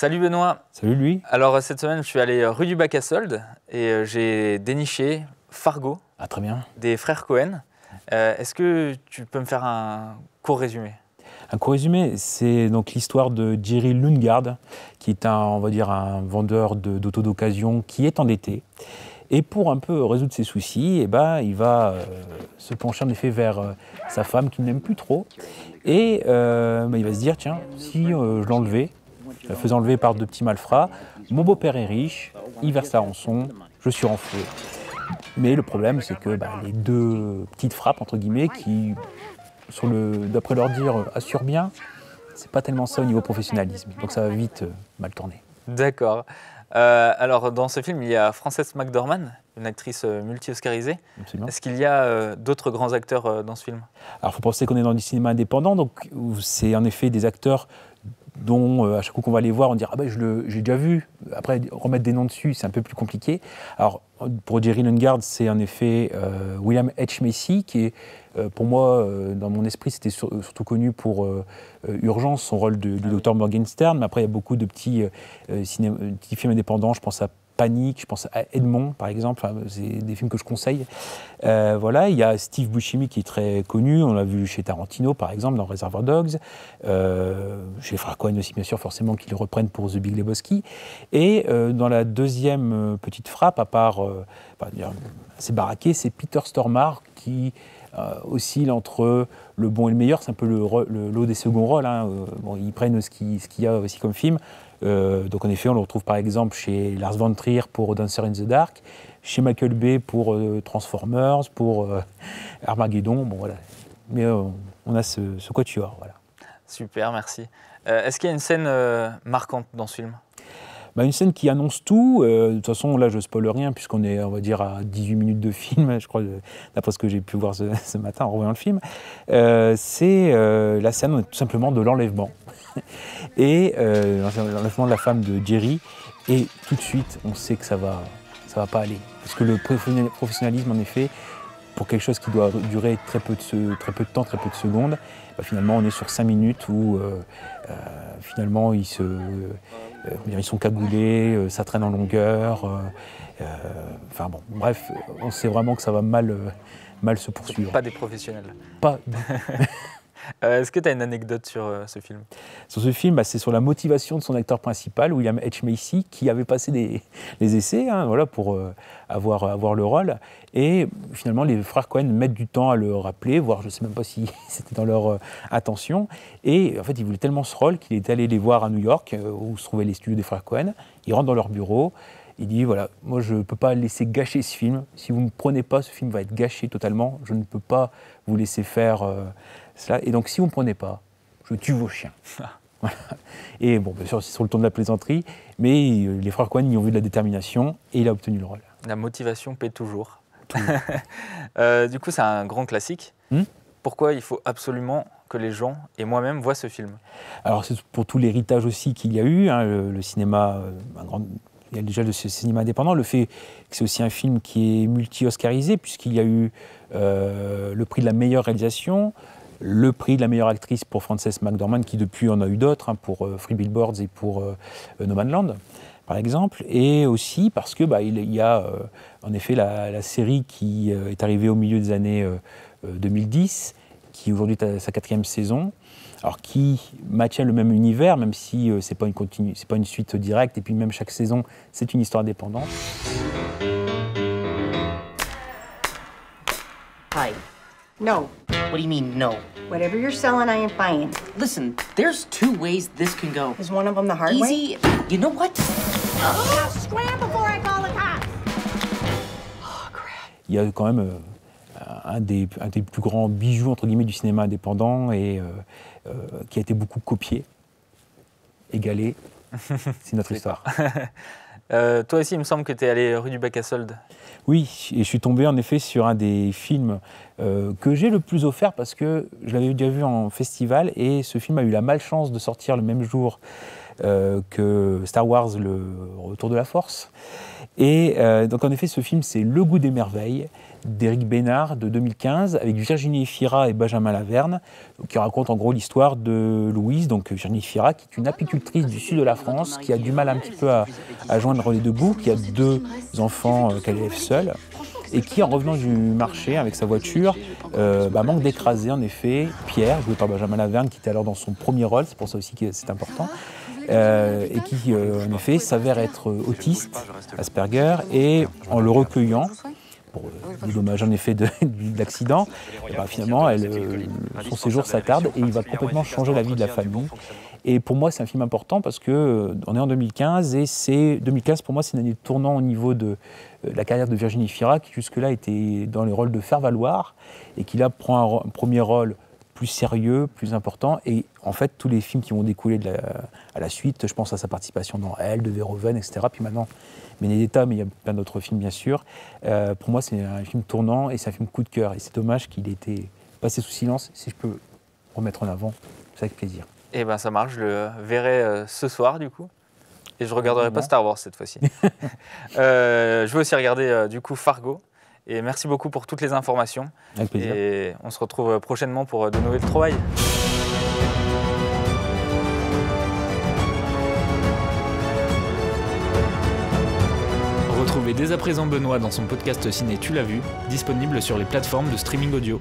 Salut Benoît. Salut Louis. Alors cette semaine, je suis allé rue du Bac à Soldes et j'ai déniché Fargo. Ah, très bien. Des frères Cohen. Est-ce que tu peux me faire un court résumé? Un court résumé, c'est donc l'histoire de Jerry Lundgaard, qui est on va dire un vendeur d'auto d'occasion qui est endetté. Et pour un peu résoudre ses soucis, il va se pencher en effet vers sa femme qu'il n'aime plus trop. Et il va se dire, tiens, si je l'enlevais, je la faisais enlever par deux petits malfrats, mon beau-père est riche, il verse la rançon, je suis renfloué. Mais le problème, c'est que les deux petites frappes, entre guillemets, qui, d'après leur dire, assurent bien, c'est pas tellement ça au niveau professionnalisme. Donc ça va vite mal tourner. D'accord. Alors dans ce film, il y a Frances McDormand, une actrice multi-oscarisée. Absolument. Est-ce qu'il y a d'autres grands acteurs dans ce film? Alors il faut penser qu'on est dans du cinéma indépendant, donc c'est en effet des acteurs dont à chaque coup qu'on va les voir, on dit « Ah ben j'ai déjà vu ». Après, remettre des noms dessus, c'est un peu plus compliqué. Alors pour Jerry Lundgaard, c'est en effet William H. Macy, qui est pour moi, dans mon esprit, c'était surtout connu pour Urgence, son rôle du docteur Morgenstern. Mais après, il y a beaucoup de petits films indépendants. Je pense à Panique, je pense à Edmond, par exemple. Enfin, c'est des films que je conseille. Voilà. Il y a Steve Buscemi, qui est très connu. On l'a vu chez Tarantino, par exemple, dans Reservoir Dogs. Chez Frères Cohen aussi, bien sûr, forcément, qu'ils le reprennent pour The Big Lebowski. Et dans la deuxième petite frappe, à part, c'est baraqué, c'est Peter Stormare, qui oscille entre le bon et le meilleur. C'est un peu le lot des seconds rôles. Hein. Ils prennent ce qu'il y a aussi comme film. Donc en effet, on le retrouve par exemple chez Lars von Trier pour Dancer in the Dark, chez Michael Bay pour Transformers, pour Armageddon. Bon, voilà. Mais on a ce quatuor. Voilà. Super, merci. Est-ce qu'il y a une scène marquante dans ce film? Une scène qui annonce tout. De toute façon, là, je ne spoil rien, puisqu'on est, on va dire, à 18 minutes de film, je crois, d'après ce que j'ai pu voir ce matin en revoyant le film. C'est la scène, tout simplement, de l'enlèvement. Et l'enlèvement de la femme de Jerry. Et tout de suite, on sait que ça va pas aller. Parce que le professionnalisme, en effet, pour quelque chose qui doit durer très peu de temps, très peu de secondes, finalement, on est sur 5 minutes où, finalement, ils sont cagoulés, ça traîne en longueur. Enfin bon, bref, on sait vraiment que ça va mal se poursuivre. Pas des professionnels. Pas. Est-ce que tu as une anecdote sur ce film? Sur ce film, c'est sur la motivation de son acteur principal, William H. Macy, qui avait passé les essais voilà, pour avoir le rôle. Et finalement, les frères Cohen mettent du temps à le rappeler, voire je ne sais même pas si c'était dans leur intention. Et en fait, il voulait tellement ce rôle qu'il est allé les voir à New York, où se trouvaient les studios des frères Cohen. Il rentre dans leur bureau. Il dit, voilà, moi je ne peux pas laisser gâcher ce film. Si vous ne me prenez pas, ce film va être gâché totalement. Je ne peux pas vous laisser faire cela. Et donc, si vous ne me prenez pas, je tue vos chiens. Voilà. Et bon, bien sûr, c'est sur le ton de la plaisanterie, mais les frères Cohen y ont vu de la détermination et il a obtenu le rôle. La motivation paie toujours. Du coup, c'est un grand classique. Pourquoi il faut absolument que les gens et moi-même voient ce film? Alors, c'est pour tout l'héritage aussi qu'il y a eu, hein, le cinéma, il y a déjà le cinéma indépendant, le fait que c'est aussi un film qui est multi-oscarisé, puisqu'il y a eu le prix de la meilleure réalisation, le prix de la meilleure actrice pour Frances McDormand, qui depuis en a eu d'autres, hein, pour Three Billboards et pour No Man's Land, par exemple, et aussi parce que il y a en effet la série qui est arrivée au milieu des années 2010, qui aujourd'hui est à sa 4e saison, alors qui maintient le même univers, même si c'est pas une suite directe, et puis même chaque saison, c'est une histoire indépendante. Hi. No. What do you mean, no? Whatever you're selling, I ain't buying. Listen, there's 2 ways this can go. Is one of them the hard way? Easy. You know what? Now scram before I call the cops! Oh, crap. Il y a quand même un des plus grands bijoux, entre guillemets, du cinéma indépendant et qui a été beaucoup copié, égalé. C'est notre histoire. Toi aussi, il me semble que tu es allé rue du Bac à Soldes. Oui, et je suis tombé en effet sur un des films que j'ai le plus offert parce que je l'avais déjà vu en festival et ce film a eu la malchance de sortir le même jour que Star Wars, le Retour de la Force. Et donc en effet, ce film, c'est Le Goût des merveilles d'Éric Bénard de 2015 avec Virginie Efira et Benjamin Laverne, qui raconte en gros l'histoire de Louise, donc Virginie Efira, qui est une apicultrice du sud de la France, qui a du mal un petit peu à joindre les deux bouts, qui a 2 enfants qu'elle élève seule, et qui, en revenant du marché avec sa voiture, manque d'écraser en effet Pierre, joué par Benjamin Laverne, qui était alors dans son premier rôle, c'est pour ça aussi que c'est important, et qui en effet s'avère être autiste, Asperger, et en le recueillant, pour des dommages en effet d'accident, finalement son séjour s'attarde et il va complètement changer la vie de la famille. Et pour moi, c'est un film important parce qu'on est en 2015 et 2015 pour moi, c'est une année de tournant au niveau de la carrière de Virginie Efira, qui jusque-là était dans les rôles de faire-valoir et qui là prend un premier rôle plus sérieux, plus important. Et en fait, tous les films qui vont découler à la suite, je pense à sa participation dans Elle, de Verhoeven, etc. Puis maintenant, Benedetta, mais il y a plein d'autres films, bien sûr. Pour moi, c'est un film tournant et c'est un film coup de cœur. Et c'est dommage qu'il ait été passé sous silence. Si je peux remettre en avant, c'est avec plaisir. Eh bien, ça marche. Je le verrai ce soir, du coup. Et je ne regarderai pas Star Wars cette fois-ci. Je vais aussi regarder, du coup, Fargo. Et merci beaucoup pour toutes les informations. Avec plaisir. Et on se retrouve prochainement pour de nouvelles trouvailles. Retrouvez dès à présent Benoît dans son podcast Ciné Tu l'as vu, disponible sur les plateformes de streaming audio.